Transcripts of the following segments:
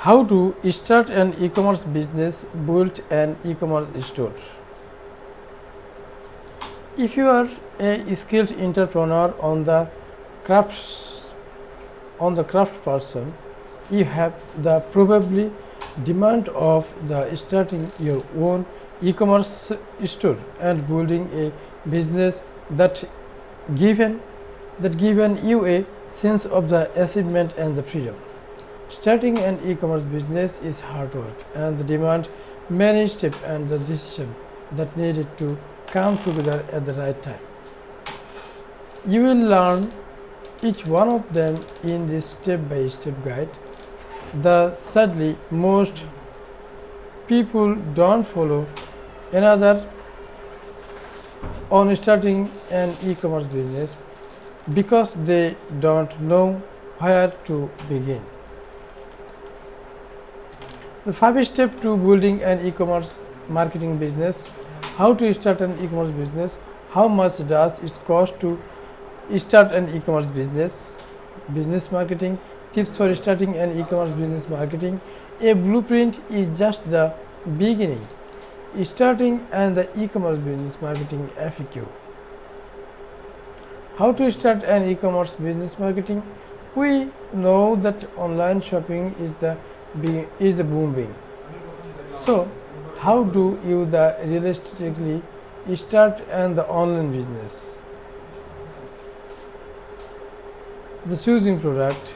How to start an e-commerce business, build an e-commerce store. If you are a skilled entrepreneur crafts on the craft person, you have the probably demand of the starting your own e-commerce store and building a business that given given you a sense of the achievement and the freedom. Starting an e-commerce business is hard work and demand many steps and the decision that needed to come together at the right time. You will learn each one of them in this step-by-step guide. The sadly most people don't follow another on starting an e-commerce business because they don't know where to begin. The 5 steps to building an e-commerce marketing business. How to start an e-commerce business? How much does it cost to start an e-commerce business? Business marketing tips for starting an e-commerce business marketing. A blueprint is just the beginning. Starting and the e-commerce business marketing FAQ. How to start an e-commerce business marketing? We know that online shopping is the booming. So, how do you realistically start and the online business? The choosing product,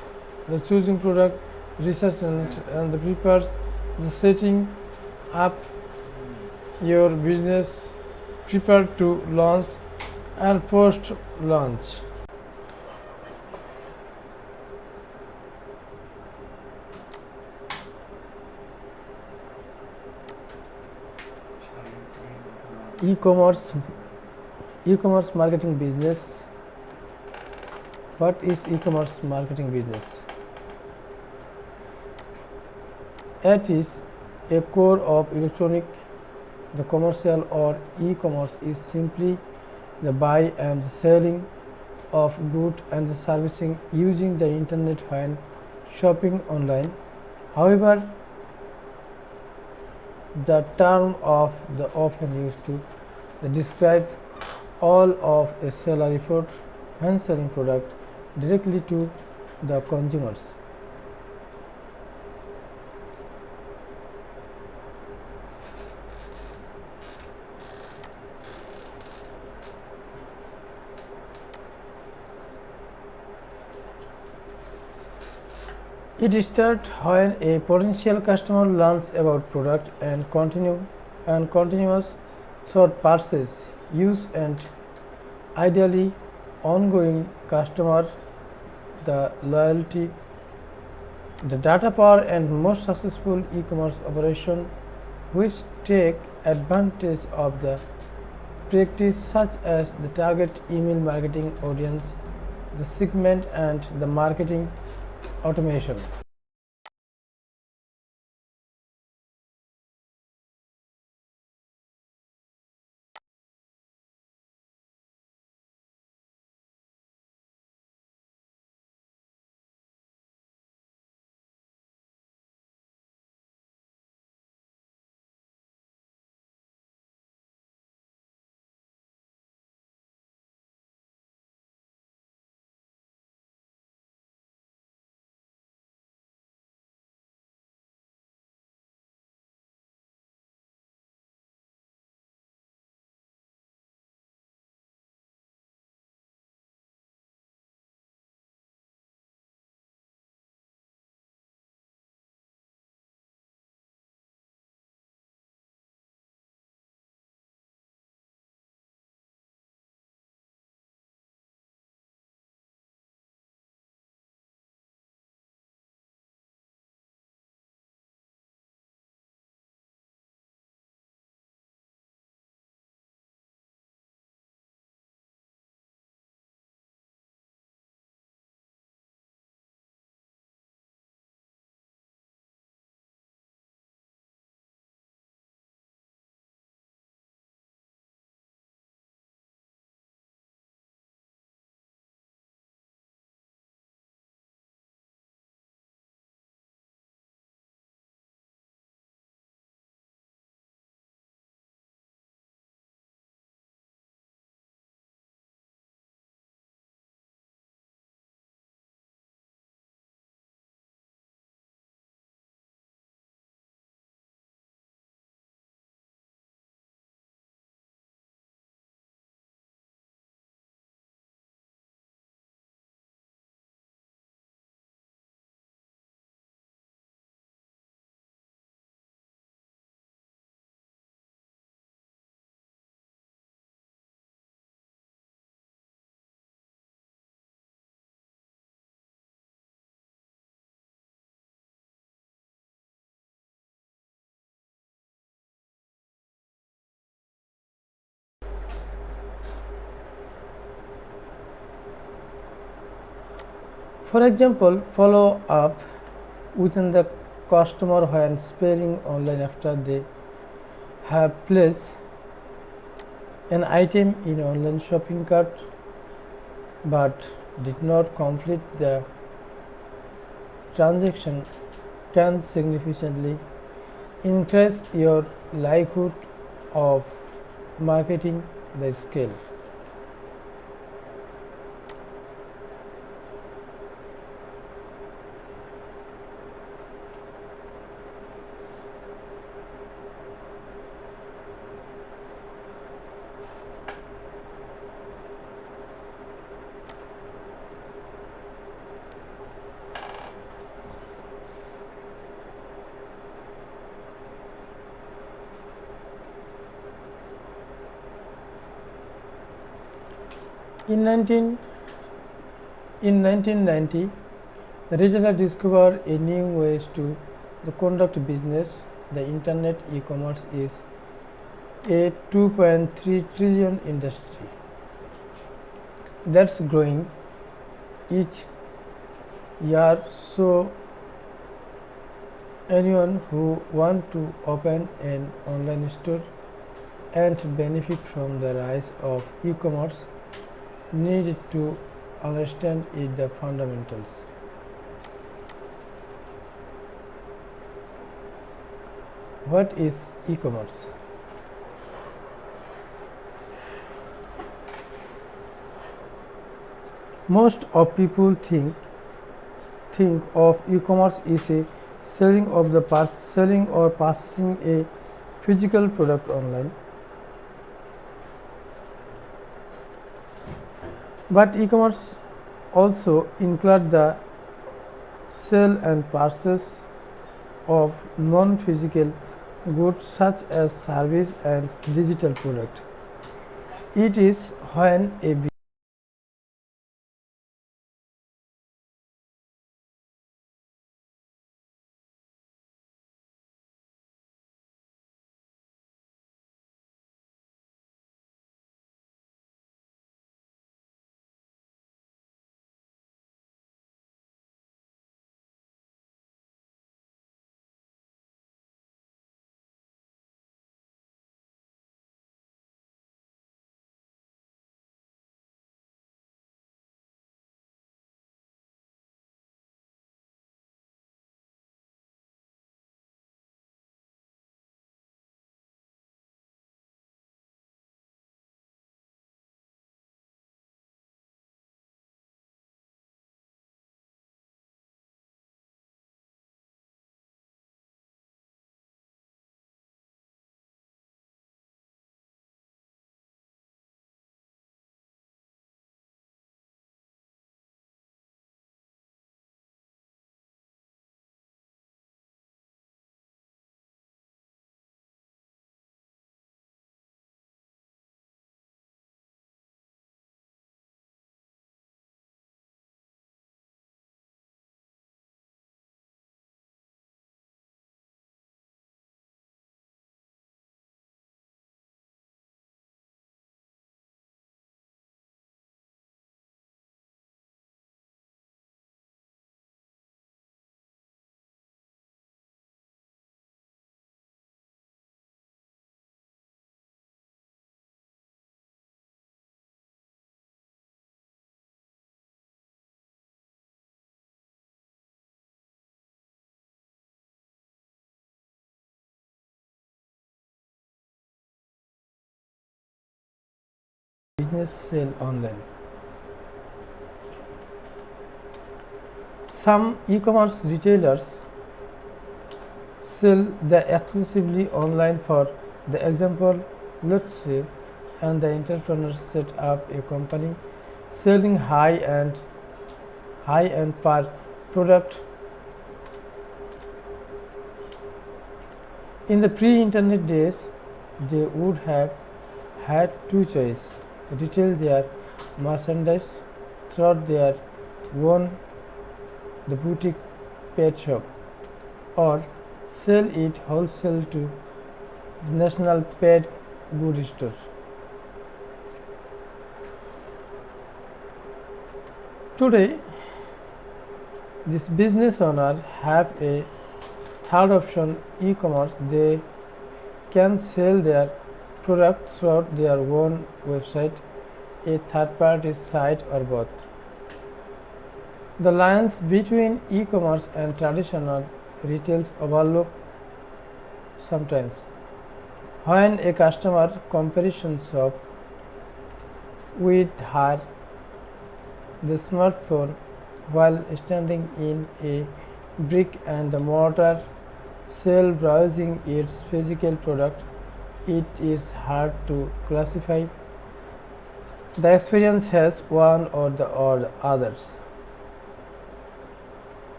research and the prepares, the setting up your business, prepare to launch and post launch. E-commerce marketing business. What is e-commerce marketing business? It is a core of electronic. The commercial or e-commerce is simply the buy and the selling of goods and the servicing using the internet when shopping online. However, the term of the often used to describe all of a seller effort when selling product directly to the consumers. It starts when a potential customer learns about product and continuous short purchase, use and ideally ongoing customer, the loyalty, the data power and most successful e-commerce operation which take advantage of the practice such as the target email marketing audience, the segment and the marketing automation. For example, follow up within the customer when sparing online after they have placed an item in online shopping cart but did not complete the transaction can significantly increase your likelihood of marketing the scale. In 1990, the retailer discovered a new ways to conduct business. The internet e-commerce is a 2.3 trillion industry that's growing each year. So anyone who wants to open an online store and benefit from the rise of e-commerce need to understand the fundamentals. What is e-commerce? Most of people think of e-commerce is a selling or purchasing a physical product online. But e-commerce also includes the sale and purchase of non-physical goods such as service and digital product. It is when a business sell online. Some e-commerce retailers sell the exclusively online. For the example, let's say and the entrepreneur set up a company selling high-end per product. In the pre-internet days, they would have had two choices: retail their merchandise through their own the boutique pet shop, or sell it wholesale to the national pet good store. Today, This business owner have a third option, e-commerce. They can sell their product through their own website, a third-party site, or both. The lines between e-commerce and traditional retail overlooked sometimes. When a customer comparison shop with her the smartphone while standing in a brick and mortar sale browsing its physical product, it is hard to classify the experience as one or the others.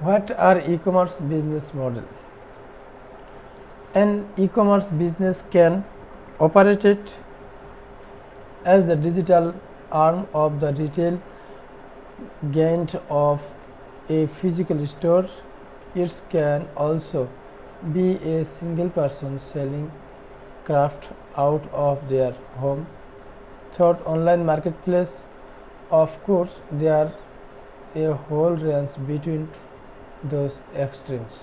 What are e-commerce business model? An e-commerce business can operate it as the digital arm of the retail giant of a physical store. It can also be a single person selling craft out of their home through online marketplace. Of course, there are a whole range between those extremes.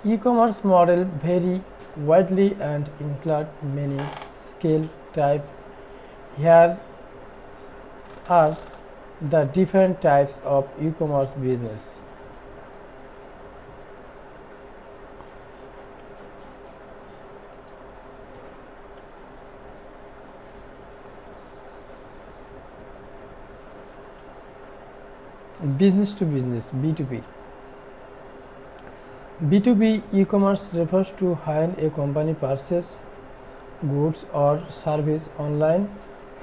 E-commerce models vary widely and include many scale types. Here are the different types of e-commerce business. Business to business, B2B. B2B e-commerce refers to when a company purchases goods or service online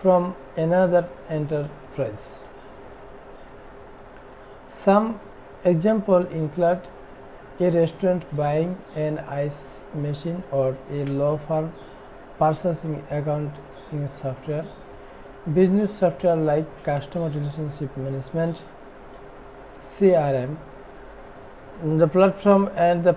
from another enterprise. Some examples include a restaurant buying an ice machine or a law firm purchasing accounting software. Business software like customer relationship management, CRM, the platform and the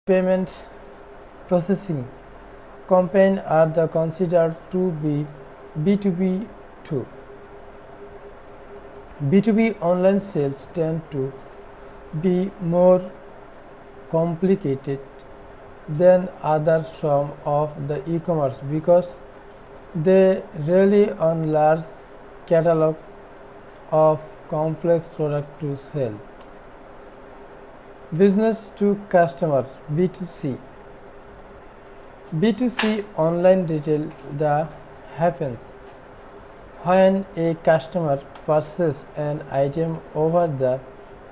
payment processing companies are the considered to be B2B too. B2B online sales tend to be more complicated than other forms of the e-commerce because they rely on large catalog of complex products to sell. Business to customer B2C. B2C online retail that happens when a customer purchases an item over the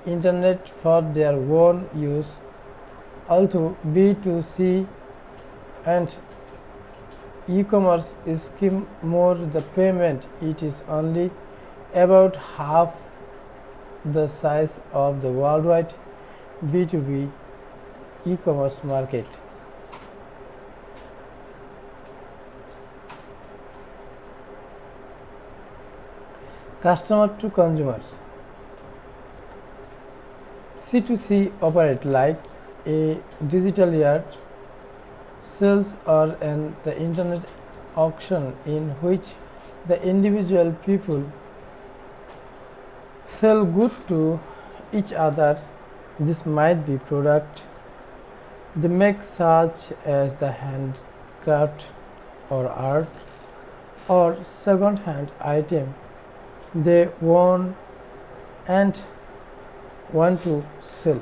internet for their own use. Although B2C and e-commerce is more the payment, it is only about half the size of the worldwide B2B e-commerce market. Customer to consumers. C2C operate like a digital yard sales or the internet auction in which the individual people sell goods to each other. This might be product they make such as the handcraft or art or second-hand item they own and want to sell.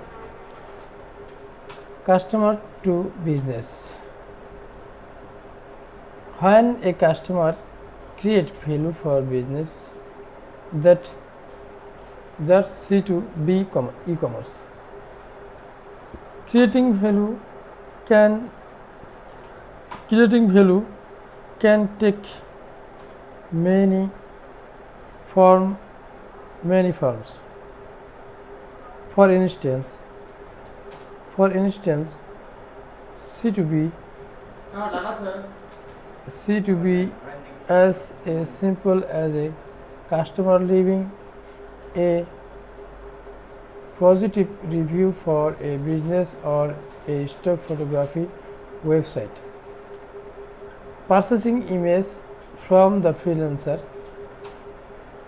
Customer to business. When a customer creates value for business, that's C2B e-commerce. Creating value can take many forms. For instance, C2B as a simple as a customer leaving a positive review for a business or a stock photography website. Purchasing image from the freelancer.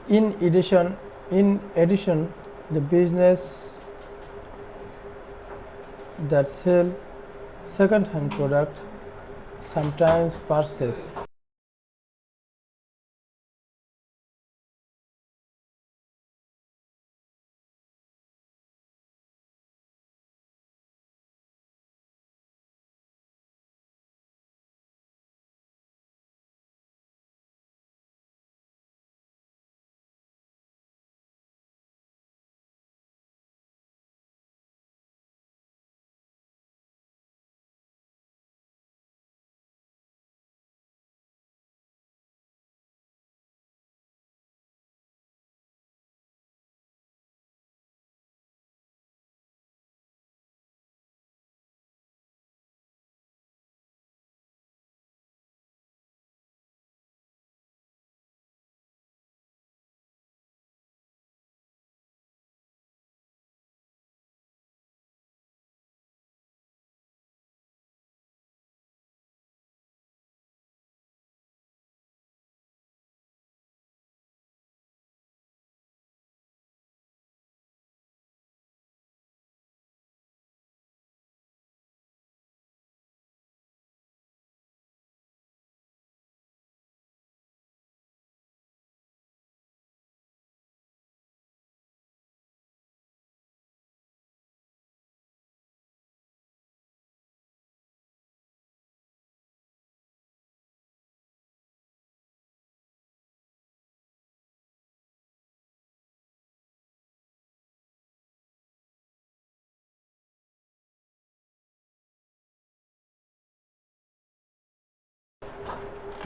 In addition, the business that sell second-hand product sometimes purchase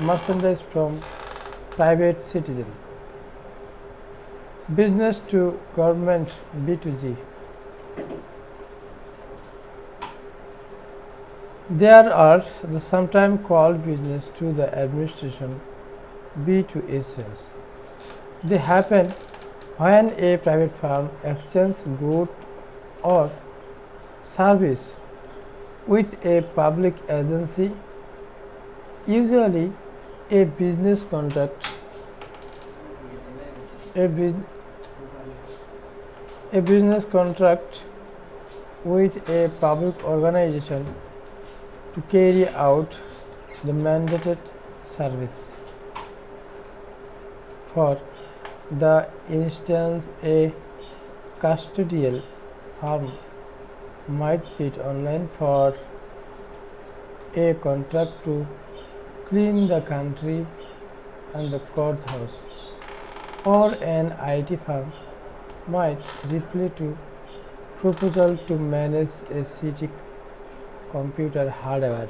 merchandise from private citizen. Business to government B2G. There are the sometimes called business to the administration B2A sales. They happen when a private firm exchanges goods or service with a public agency, usually a business contract, a, bus- a business contract with a public organization to carry out the mandated service. For the instance, a custodial firm might bid online for a contract to clean the country and the courthouse, or an IT firm might reply to proposal to manage a city computer hardware.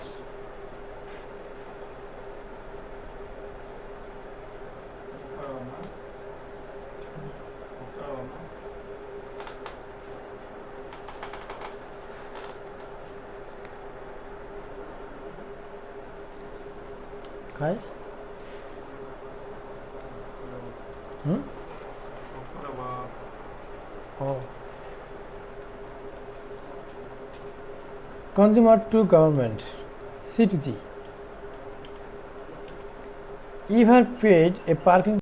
Okay. Oh. Consumer to government, C2G. You have paid a parking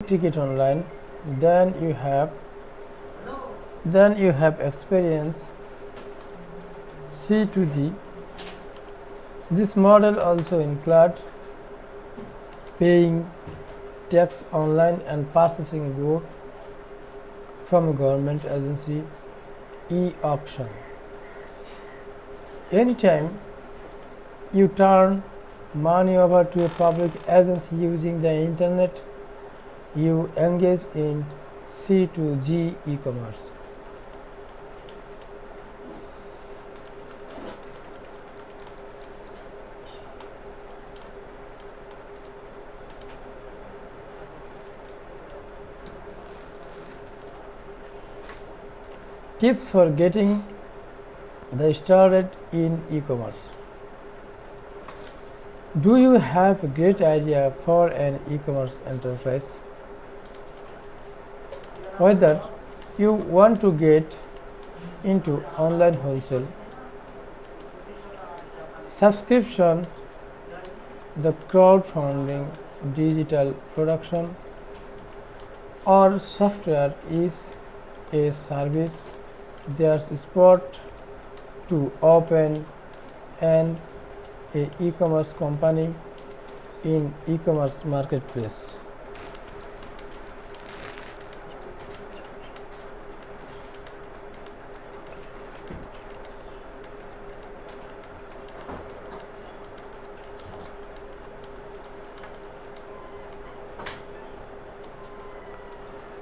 ticket online, then you have experience C2G. This model also includes paying tax online and purchasing goods from a government agency, e-auction. Anytime you turn money over to a public agency using the internet, you engage in C2G e-commerce. Tips for getting started in e-commerce. Do you have a great idea for an e-commerce enterprise? Whether you want to get into online wholesale, subscription, the crowdfunding, digital production, or software is a service, there's a spot to open an e-commerce company in e-commerce marketplace.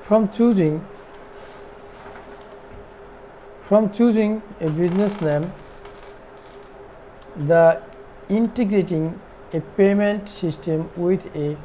From choosing a business name, the integrating a payment system with a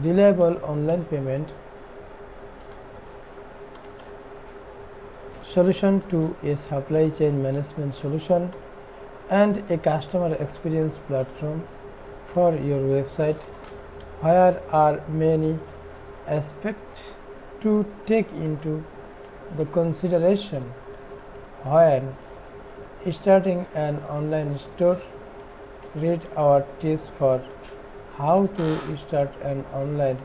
reliable online payment solution to a supply chain management solution and a customer experience platform for your website. Here are many aspects to take into the consideration when starting an online store. Read our tips for how to start an online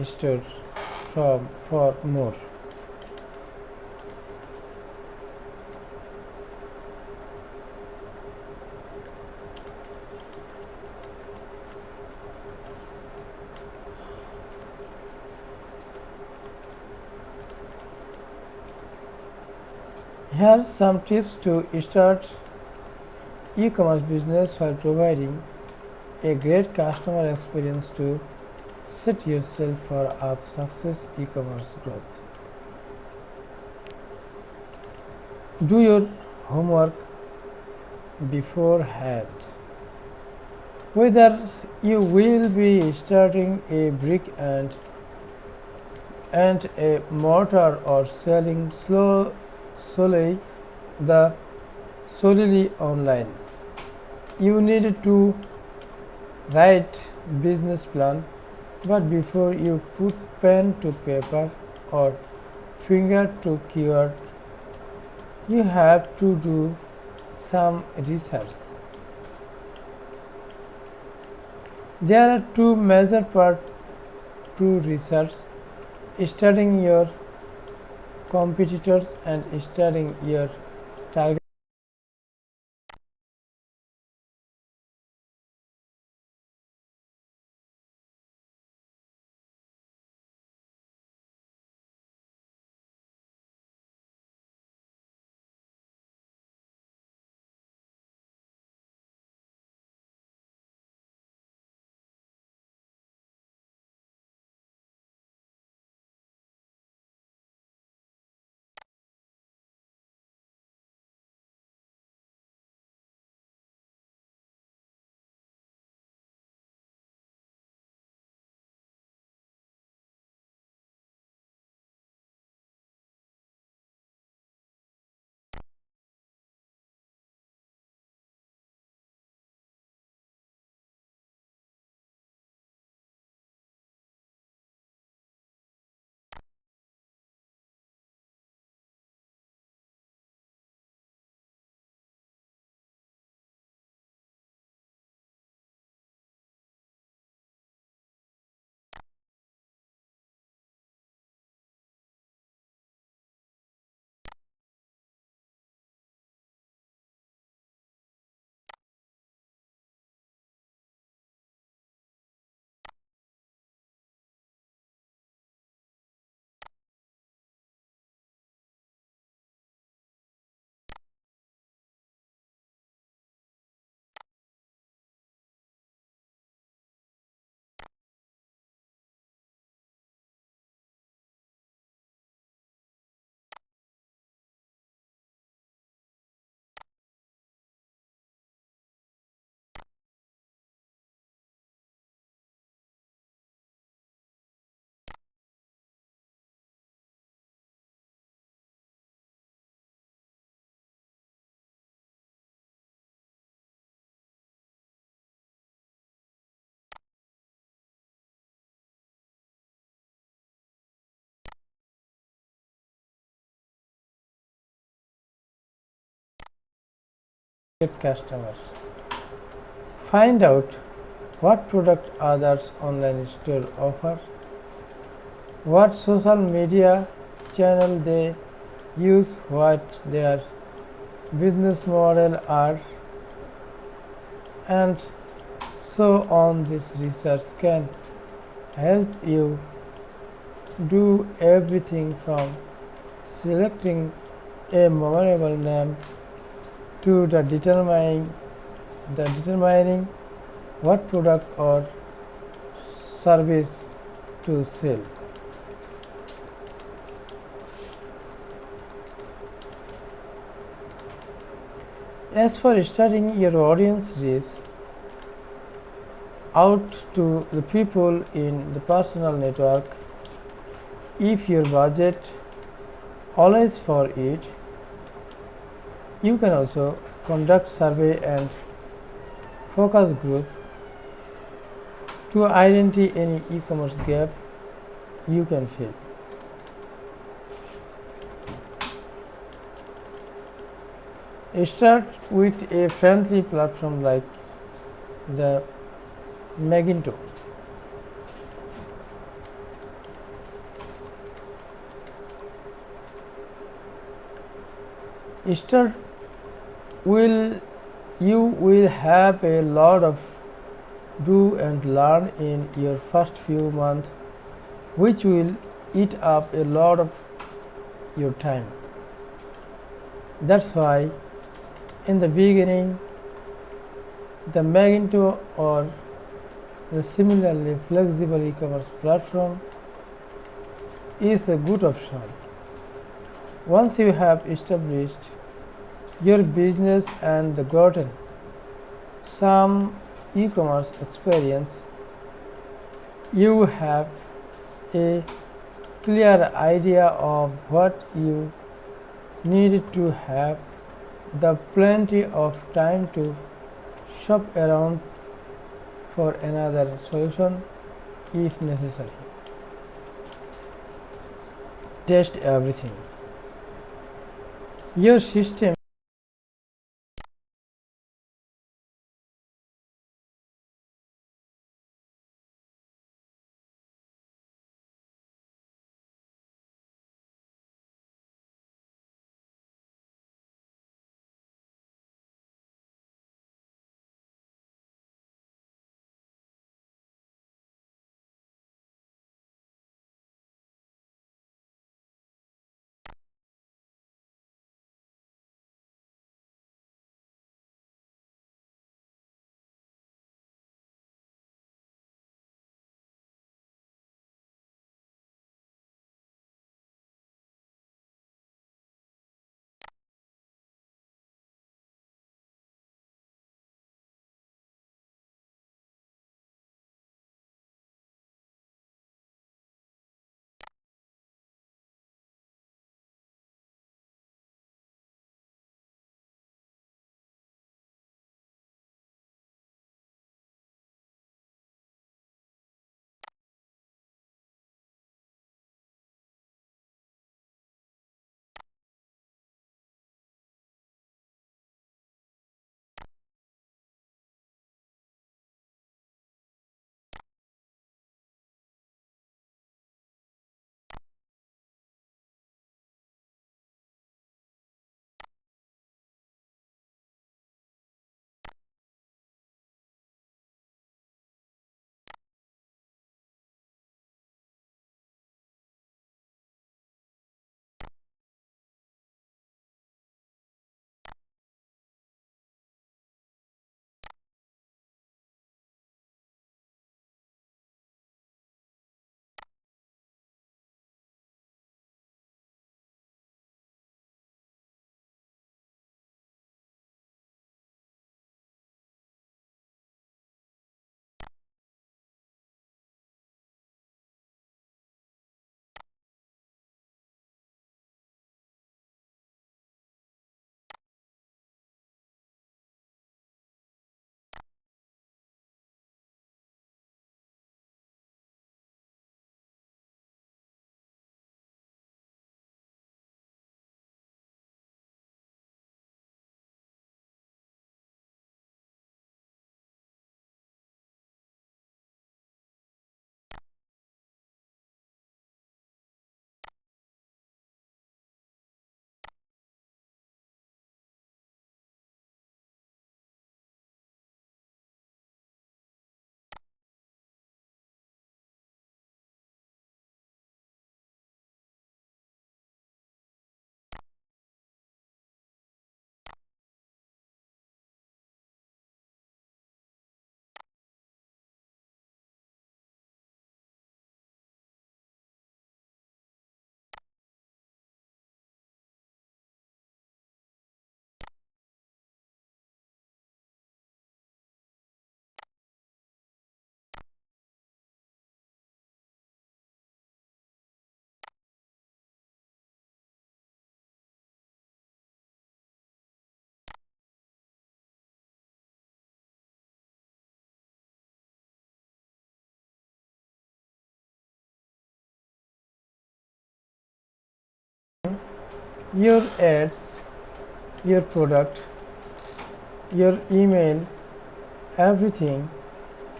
store for more. Here are some tips to start e-commerce business while providing a great customer experience to set yourself for a success e-commerce growth. Do your homework beforehand. Whether you will be starting a brick and a mortar or selling solely online, you need to write business plan. But before you put pen to paper or finger to keyboard, you have to do some research. There are two major parts to research: studying your competitors and studying your target. Customers. Find out what product others online store offer, what social media channel they use, what their business model are, and so on. This research can help you do everything from selecting a memorable name to determining what product or service to sell. As for studying your audience reach, out to the people in the personal network. If your budget allows for it, you can also conduct survey and focus group to identify any e-commerce gap you can fill. Start with a friendly platform like the Magento. Start will you will have a lot of do and learn in your first few months, which will eat up a lot of your time. That's why in the beginning the Magento or the similarly flexible e-commerce platform is a good option. Once you have established your business and gotten some e-commerce experience, you have a clear idea of what you need to have the plenty of time to shop around for another solution if necessary. Test everything. Your system your ads, your product, your email, everything.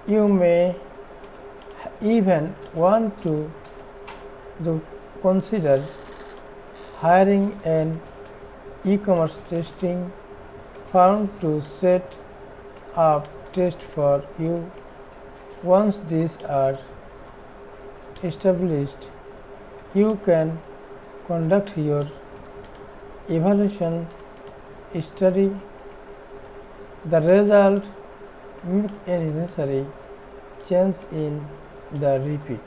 You may even want to consider hiring an e-commerce testing firm to set up tests for you. Once these are established, you can conduct your evaluation study. The result make any necessary change in the repeat.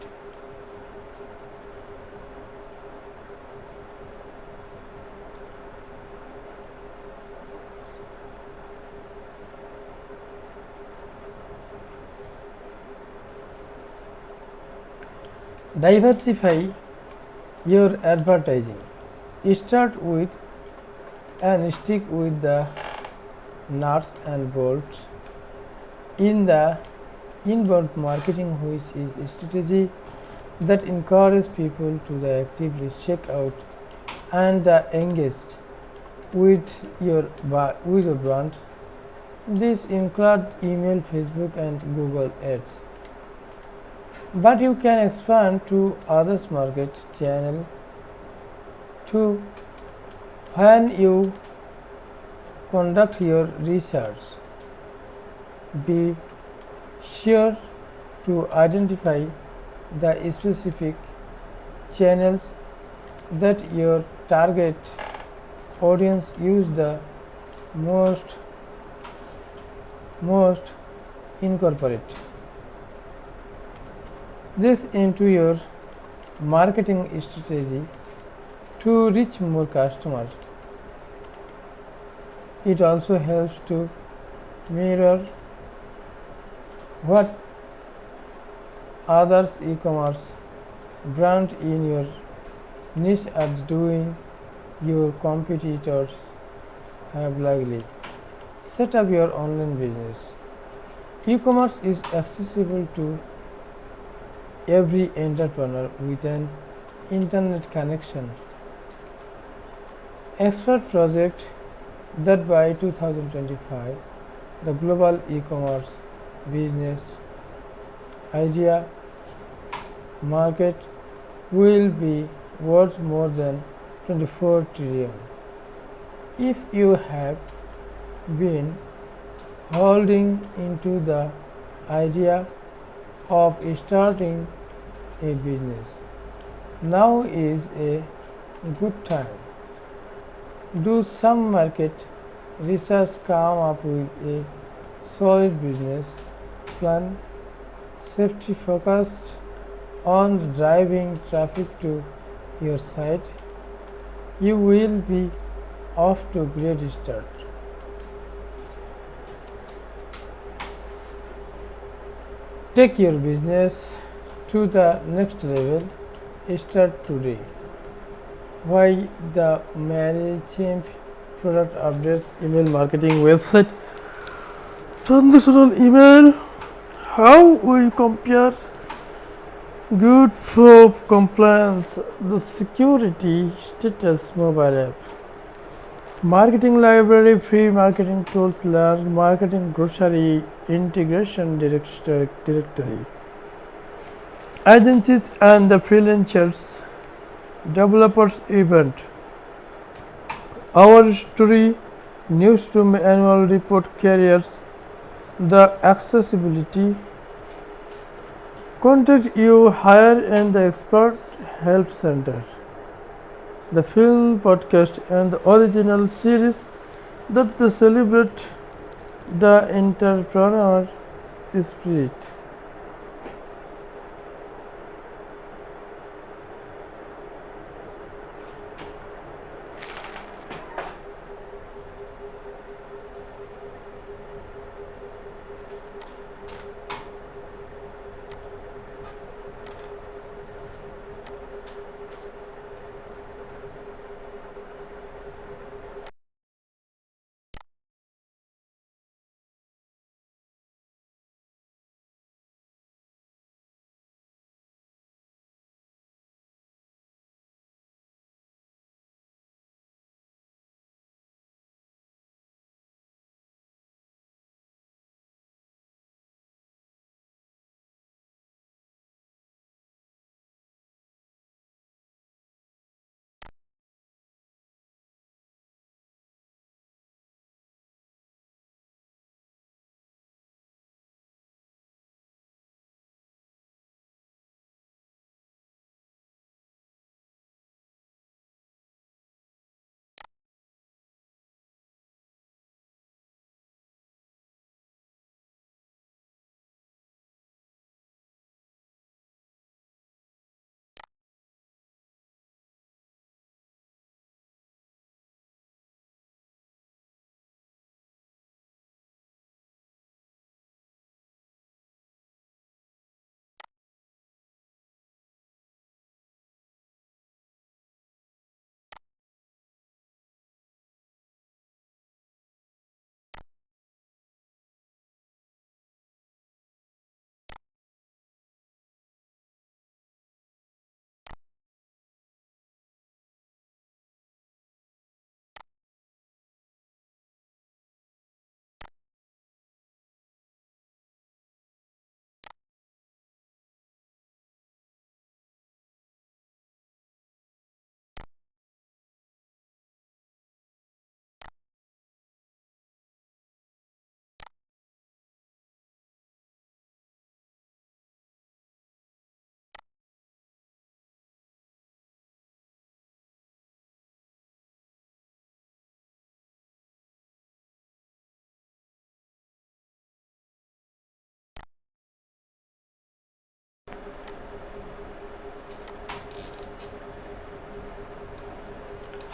Diversify your advertising. Start with and stick with the nuts and bolts in the inbound marketing, which is a strategy that encourages people to actively check out and engage with your brand. This includes email, Facebook, and Google Ads. But you can expand to others market channel too when you conduct your research. Be sure to identify the specific channels that your target audience use the most incorporate this into your marketing strategy to reach more customers. It also helps to mirror what others e-commerce brand in your niche are doing. Your competitors have likely set up your online business. E-commerce is accessible to every entrepreneur with an internet connection. Expert project that by 2025 the global e-commerce business idea market will be worth more than 24 trillion. If you have been holding into the idea of starting a business, now is a good time. Do some market research, come up with a solid business plan, safety focused on driving traffic to your site. You will be off to a great start. Take your business to the next level. Start today. Why the ManageChamp product updates email marketing website transactional email, how we compare good probe compliance, the security status mobile app, marketing library, free marketing tools, learn marketing grocery integration directory, agencies and the freelancers developers event, our story, news to annual report, carriers, the accessibility, contact you hire and the expert help center, the film podcast and the original series that they celebrate the entrepreneur spirit.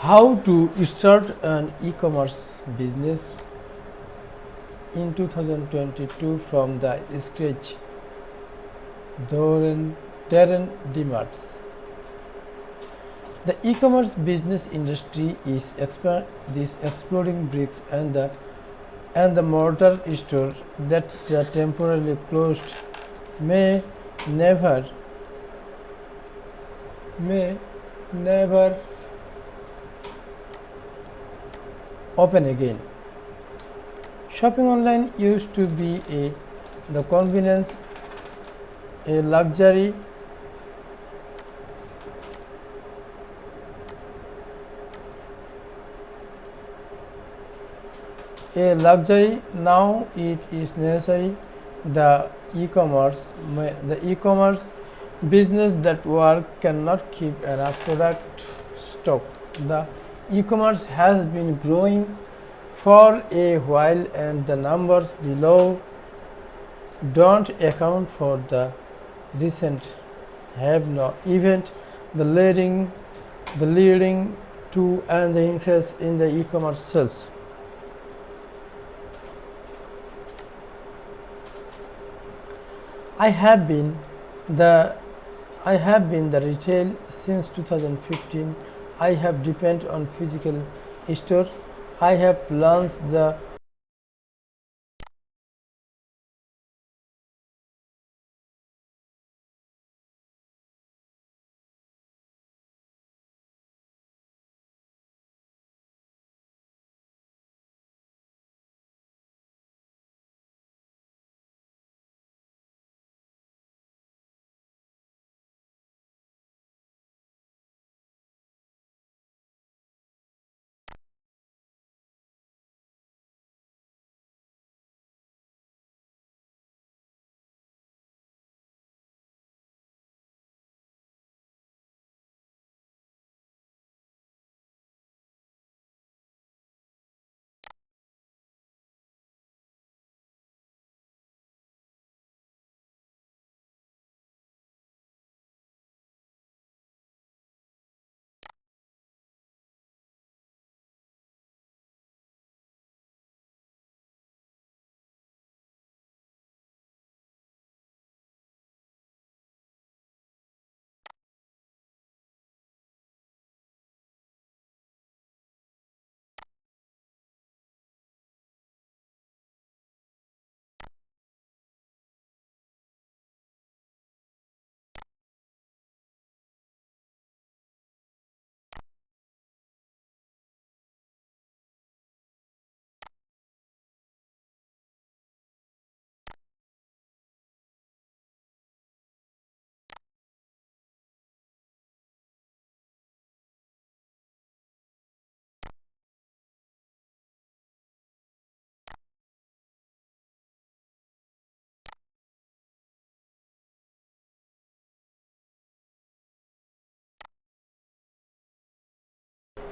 How to start an e-commerce business in 2022 from the scratch. Darren Demarts. The e-commerce business industry is this exploding bricks and the mortar store that are temporarily closed may never open again. Shopping online used to be the convenience, a luxury, now it is necessary. The e-commerce business that work cannot keep enough product stock. The e-commerce has been growing for a while and the numbers below don't account for the recent have no event the leading to and the increase in the e-commerce sales. I have been the retail since 2015. I have depended on physical store. I have launched the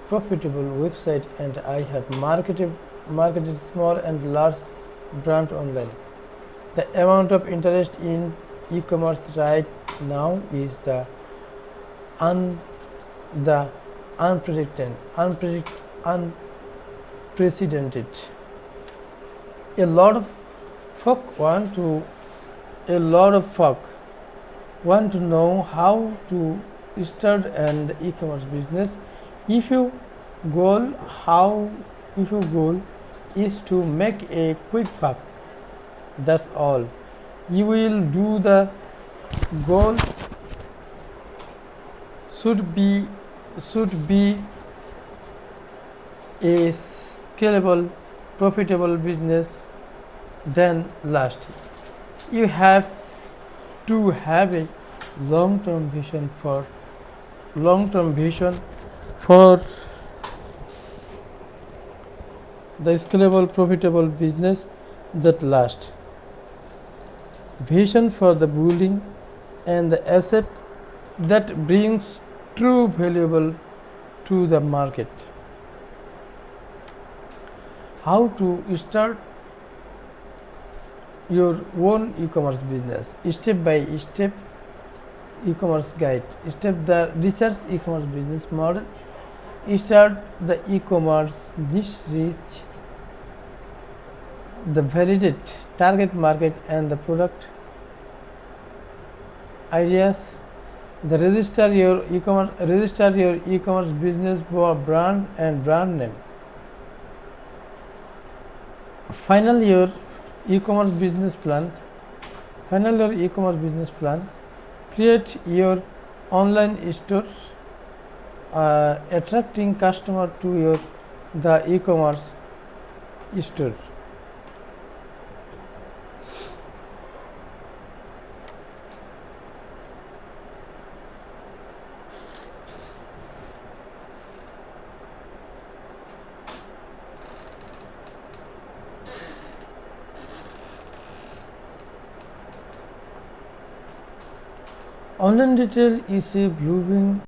profitable website and I have marketed small and large brand online. The amount of interest in e-commerce right now is unprecedented. A lot of folk want to know how to start an e-commerce business. If your goal is to make a quick buck, that's all you will do. The goal should be a scalable, profitable business. Then last, you have to have a long-term vision for the scalable, profitable business that lasts. Vision for the building and the asset that brings true valuable to the market. How to start your own e-commerce business, step by step e-commerce guide, step the research e-commerce business model, start the e-commerce niche, reach the validate target market and the product ideas. The register your e-commerce business brand and brand name. Final your e-commerce business plan. Create your online store, attracting customer to your the e-commerce store. Online retail is a blooming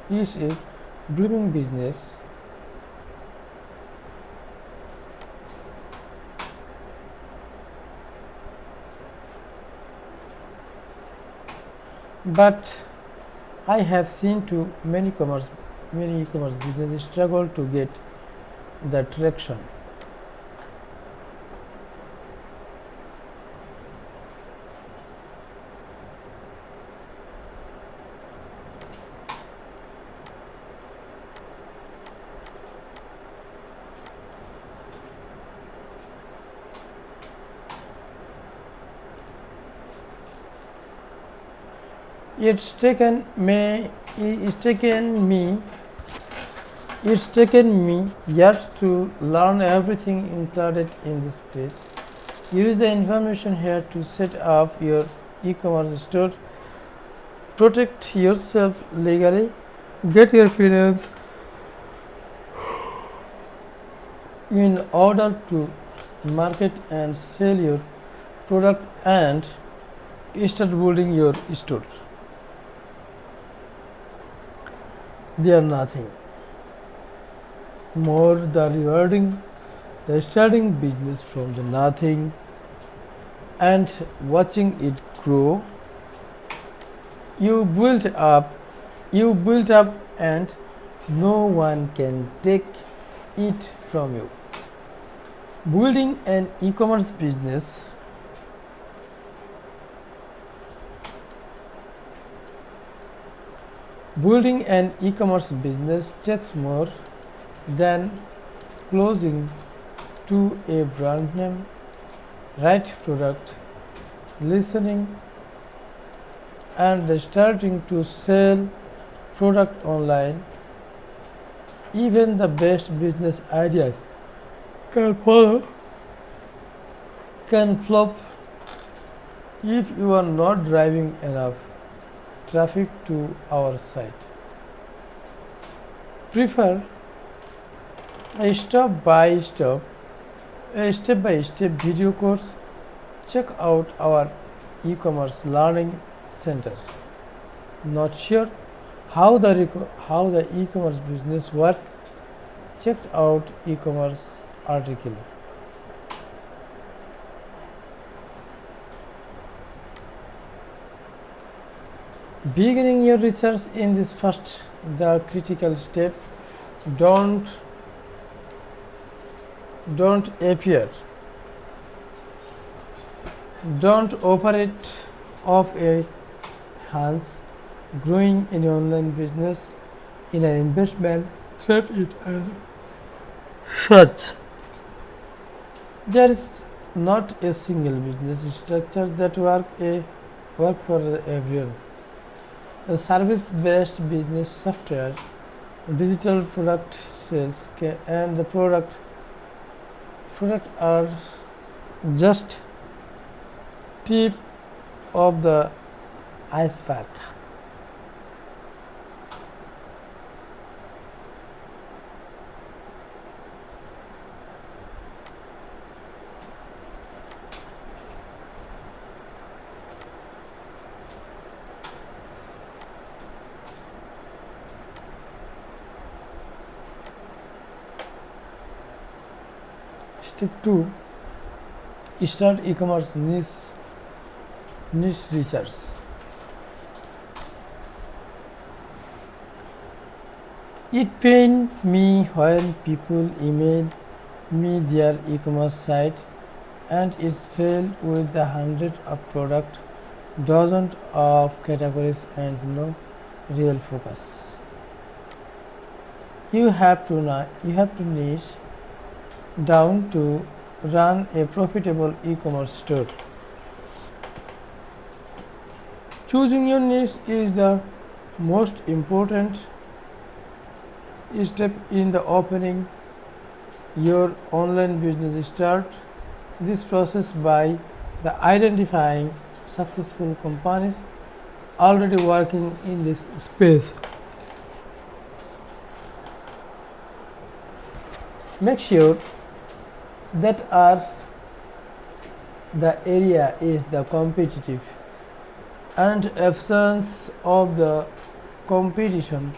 is a blooming business. But I have seen too many e-commerce businesses struggle to get the traction. It's taken me it's taken me it's taken me years to learn everything included in this page. Use the information here to set up your e-commerce store, protect yourself legally, get your finance in order to market and sell your product, and start building your store. They are nothing more than rewarding the starting business from the nothing and watching it grow. You build up and no one can take it from you. Building an e-commerce business Building an e-commerce business takes more than closing to a brand name, right product, listening, and starting to sell product online. Even the best business ideas can flop if you are not driving enough traffic to our site. Prefer a step-by-step video course. Check out our e-commerce learning center. Not sure how the e-commerce business works? Check out e-commerce article. Beginning your research in this first, the critical step. Don't appear. Don't operate off a hunch. Growing an online business in an investment treat it as such. There is not a single business structure that work for everyone. A service-based business software, digital product sales, and the product are just tip of the iceberg. Step 2. Start e-commerce niche research. It pains me when people email me their e-commerce site and it's filled with the hundreds of products, dozens of categories, and no real focus. You have to niche down to run a profitable e-commerce store. Choosing your niche is the most important step in the opening your online business. Start this process by identifying successful companies already working in this space. Make sure that the area is the competitive and absence of the competition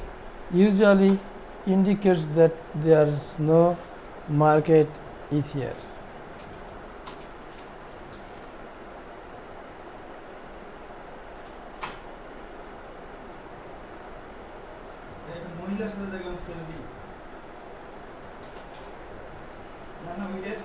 usually indicates that there is no market is here. মহিলার সাথে দেখলাম selfie না না ওইটাই